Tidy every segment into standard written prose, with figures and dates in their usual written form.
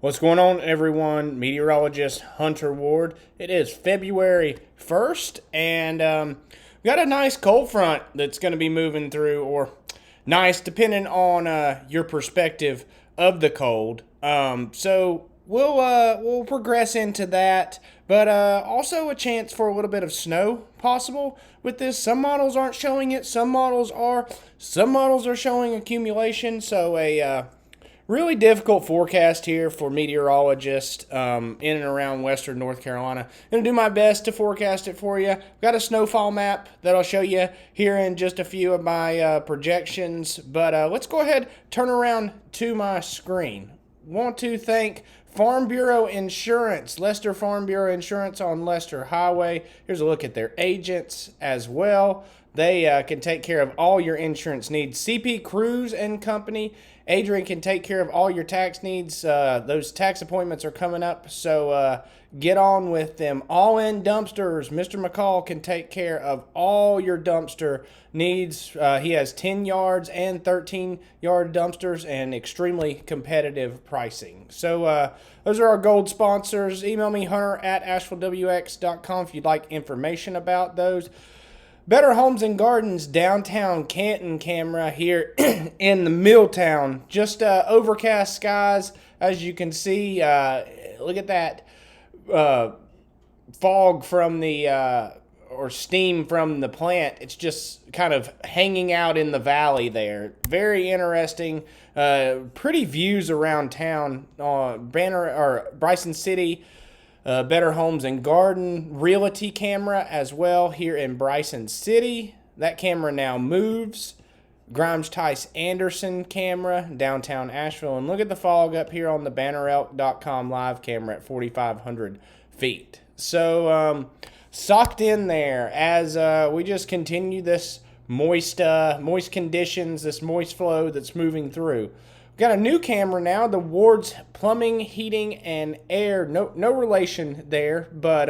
What's going on, everyone? Meteorologist Hunter Ward. It is February 1st, and we got a nice cold front that's going to be moving through, or nice depending on your perspective of the cold. So we'll progress into that, but also a chance for a little bit of snow possible with this. Some models aren't showing it, some models are. Some models are showing accumulation, so a really difficult forecast here for meteorologists in and around western North Carolina. I'm going to do my best to forecast it for you. I've got a snowfall map that I'll show you here in just a few of my projections. But let's go ahead, turn around to my screen. Want to thank Farm Bureau Insurance, Leicester Farm Bureau Insurance on Leicester Highway. Here's a look at their agents as well. They can take care of all your insurance needs. CP Cruz and Company. Adrian can take care of all your tax needs. Those tax appointments are coming up, so get on with them. All In Dumpsters. Mr. McCall can take care of all your dumpster needs. He has 10 yards and 13-yard dumpsters and extremely competitive pricing. So those are our gold sponsors. Email me, hunter@ashevillewx.com, if you'd like information about those. Better Homes and Gardens downtown Canton camera here in the Milltown. Just overcast skies, as you can see. Look at that fog from the or steam from the plant. It's just kind of hanging out in the valley there. Very interesting. Pretty views around town. Bryson City. Better Homes and Garden Realty camera as well here in Bryson City. That camera now moves. Grimes Tice Anderson camera downtown Asheville. And look at the fog up here on the bannerelk.com live camera at 4,500 feet. So socked in there as we just continue this moist conditions, this moist flow that's moving through. We've got a new camera now, the Ward's Plumbing, Heating, and Air. No relation there, but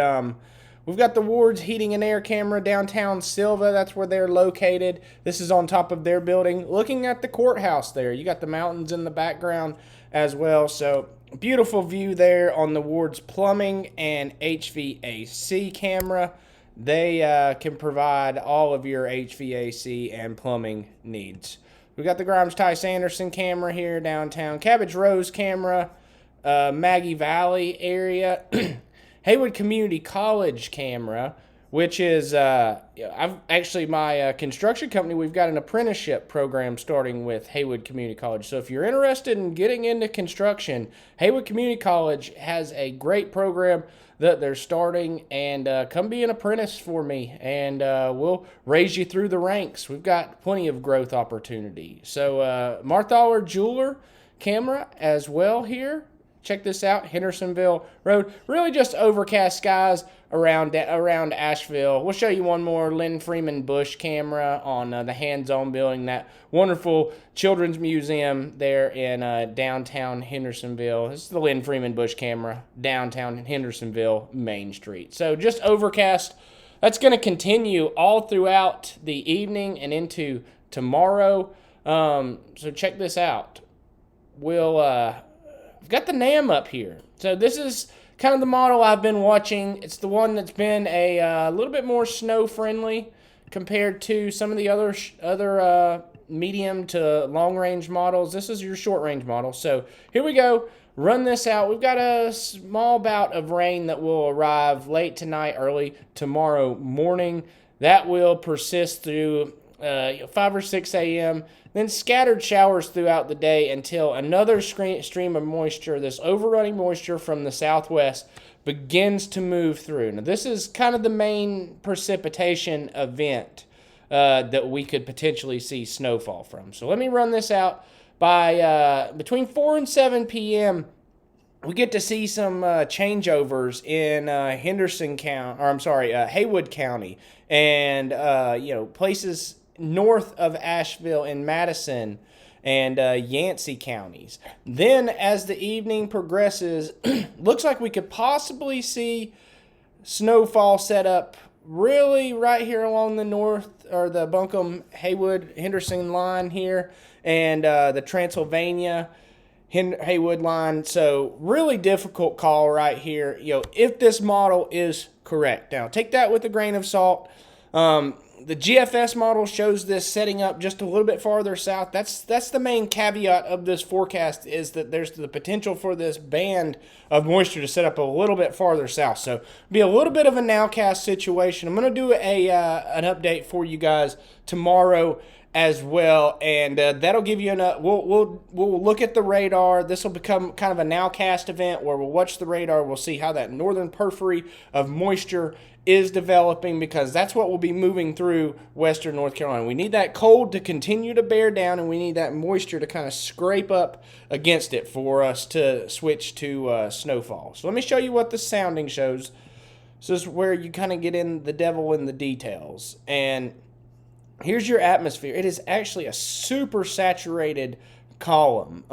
we've got the Ward's Heating and Air camera downtown Silva. That's where they're located. This is on top of their building. Looking at the courthouse there. You got the mountains in the background as well. So beautiful view there on the Ward's Plumbing and HVAC camera. They can provide all of your HVAC and plumbing needs. We got the Grimes Tice Anderson camera here downtown. Cabbage Rose camera, Maggie Valley area. Haywood Community College camera, which is, I've actually, my construction company, we've got an apprenticeship program starting with Haywood Community College. So if you're interested in getting into construction, Haywood Community College has a great program that they're starting, and come be an apprentice for me, and we'll raise you through the ranks. We've got plenty of growth opportunity. So Marthaler Jeweler camera as well here. Check this out, Hendersonville Road. Really just overcast skies around Asheville. We'll show you one more Lynn Freeman Bush camera on the hands-on building, that wonderful children's museum there in downtown Hendersonville. This is the Lynn Freeman Bush camera, downtown Hendersonville, Main Street. So just overcast. That's going to continue all throughout the evening and into tomorrow. So check this out. I've got the NAM up here. So this is kind of the model I've been watching. It's the one that's been a little bit more snow friendly compared to some of the other medium to long range models. This is your short range model. So here we go. Run this out. We've got a small bout of rain that will arrive late tonight, early tomorrow morning. That will persist through 5 or 6 a.m., then scattered showers throughout the day until another stream of moisture, this overrunning moisture from the southwest, begins to move through. Now, this is kind of the main precipitation event that we could potentially see snowfall from. So let me run this out. By between 4 and 7 p.m., we get to see some changeovers in Haywood County, and places north of Asheville in Madison and Yancey counties. Then as the evening progresses, looks like we could possibly see snowfall set up really right here along the north, or the Buncombe Haywood Henderson line here, and the Transylvania Haywood line. So really difficult call right here. If this model is correct. Now take that with a grain of salt. The GFS model shows this setting up just a little bit farther south. That's the main caveat of this forecast, is that there's the potential for this band of moisture to set up a little bit farther south. So be a little bit of a nowcast situation. I'm going to do an update for you guys tomorrow as well, and that'll give you we'll look at the radar. This will become kind of a nowcast event where we'll watch the radar. We'll see how that northern periphery of moisture is developing, because that's what will be moving through western North Carolina. We need that cold to continue to bear down, and we need that moisture to kind of scrape up against it for us to switch to snowfall. So let me show you what the sounding shows. So this is where you kind of get in the devil in the details. And here's your atmosphere. It is actually a super saturated column.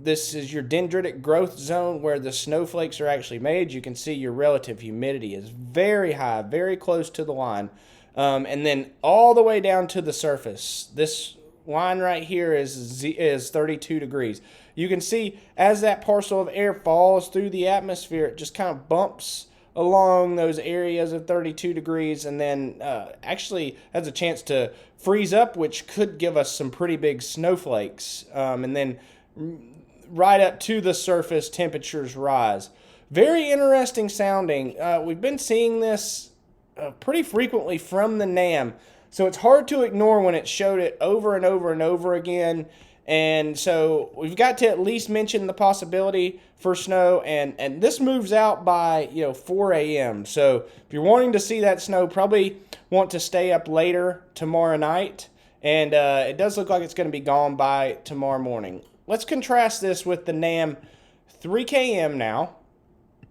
This is your dendritic growth zone where the snowflakes are actually made. You can see your relative humidity is very high, very close to the line. And then all the way down to the surface. This line right here is 32 degrees. You can see as that parcel of air falls through the atmosphere, it just kind of bumps along those areas of 32 degrees, and then actually has a chance to freeze up, which could give us some pretty big snowflakes. And then right up to the surface, temperatures rise. Very interesting sounding. We've been seeing this pretty frequently from the NAM, so it's hard to ignore when it showed it over and over and over again. And so we've got to at least mention the possibility for snow, and this moves out by 4 a.m. So if you're wanting to see that snow, probably want to stay up later tomorrow night, and it does look like it's going to be gone by tomorrow morning. Let's contrast this with the NAM 3 km now,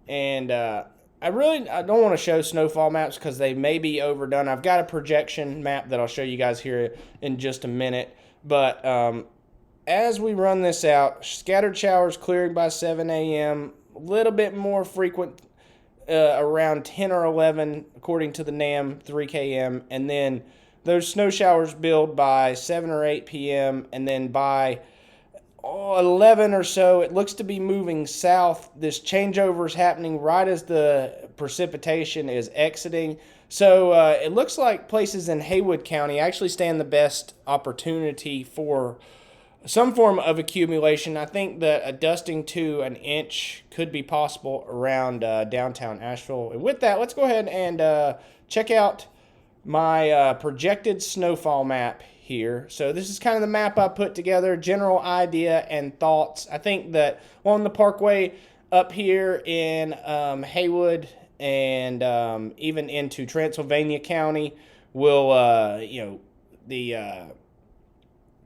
and I don't want to show snowfall maps because they may be overdone. I've got a projection map that I'll show you guys here in just a minute, but as we run this out, scattered showers clearing by 7 a.m., a little bit more frequent around 10 or 11 according to the NAM 3 km, and then those snow showers build by 7 or 8 p.m., and then by 11 or so, it looks to be moving south. This changeover is happening right as the precipitation is exiting. So it looks like places in Haywood County actually stand the best opportunity for some form of accumulation. I think that a dusting to an inch could be possible around downtown Asheville. And with that, let's go ahead and check out my projected snowfall map here. So this is kind of the map I put together, general idea and thoughts. I think that on the Parkway up here in Haywood and even into Transylvania County will, the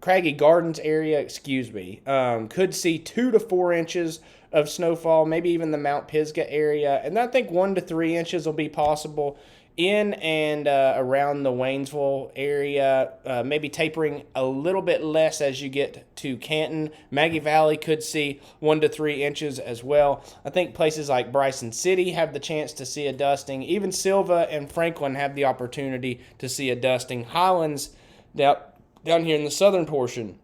Craggy Gardens area, could see 2 to 4 inches of snowfall, maybe even the Mount Pisgah area. And I think 1 to 3 inches will be possible in and around the Waynesville area, maybe tapering a little bit less as you get to Canton. Maggie Valley could see 1 to 3 inches as well. I think places like Bryson City have the chance to see a dusting. Even Silva and Franklin have the opportunity to see a dusting. Highlands, down here in the southern portion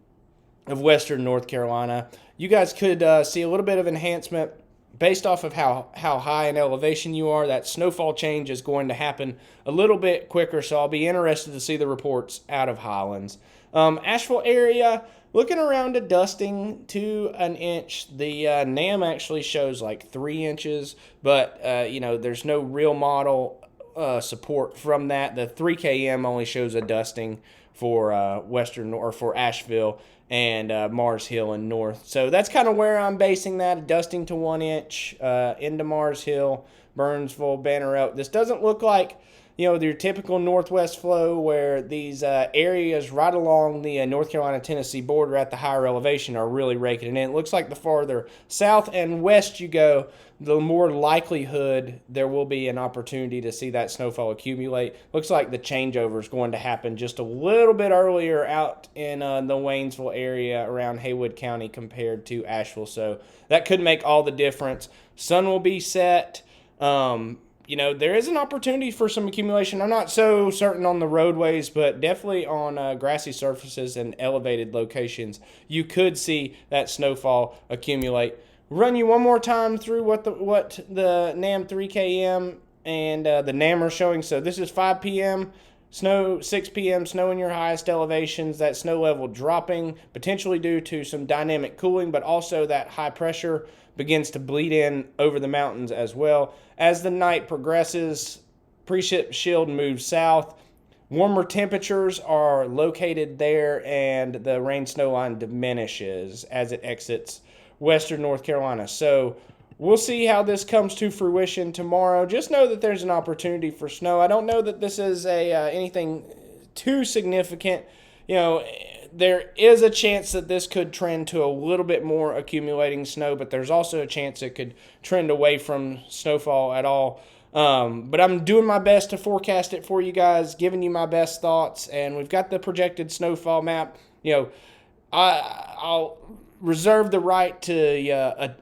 of western North Carolina, you guys could see a little bit of enhancement based off of how high in elevation you are. That snowfall change is going to happen a little bit quicker, so I'll be interested to see the reports out of Highlands. Asheville area, looking around a dusting to an inch. The NAM actually shows like 3 inches, but there's no real model support from that. The 3 km only shows a dusting for western or for Asheville and Mars Hill and North. So that's kind of where I'm basing that, dusting to 1 inch into Mars Hill, Burnsville, Banner Oak. This doesn't look like your typical northwest flow where these areas right along the North Carolina-Tennessee border at the higher elevation are really raking it in. It looks like the farther south and west you go, the more likelihood there will be an opportunity to see that snowfall accumulate. Looks like the changeover is going to happen just a little bit earlier out in the Waynesville area around Haywood County compared to Asheville. So that could make all the difference. Sun will be set. there is an opportunity for some accumulation. I'm not so certain on the roadways, but definitely on grassy surfaces and elevated locations, you could see that snowfall accumulate. Run you one more time through what the NAM 3KM and the NAM are showing. So this is 5 p.m. Snow, 6 p.m., snow in your highest elevations, that snow level dropping, potentially due to some dynamic cooling, but also that high pressure begins to bleed in over the mountains as well. As the night progresses, precip shield moves south. Warmer temperatures are located there, and the rain snow line diminishes as it exits western North Carolina. So we'll see how this comes to fruition tomorrow. Just know that there's an opportunity for snow. I don't know that this is anything too significant. There is a chance that this could trend to a little bit more accumulating snow, but there's also a chance it could trend away from snowfall at all. But I'm doing my best to forecast it for you guys, giving you my best thoughts, and we've got the projected snowfall map. I'll reserve the right to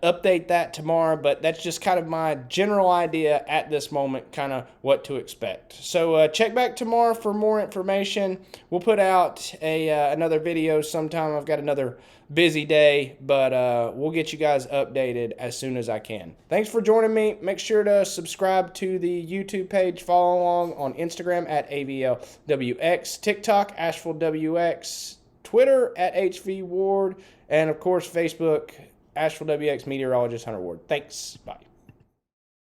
update that tomorrow, but that's just kind of my general idea at this moment, kind of what to expect. So check back tomorrow for more information. We'll put out another video sometime. I've got another busy day, but we'll get you guys updated as soon as I can. Thanks for joining me. Make sure to subscribe to the YouTube page. Follow along on Instagram at AVLWX, TikTok, AshevilleWX, Twitter at HV Ward, and of course Facebook, Asheville WX Meteorologist Hunter Ward. Thanks. Bye.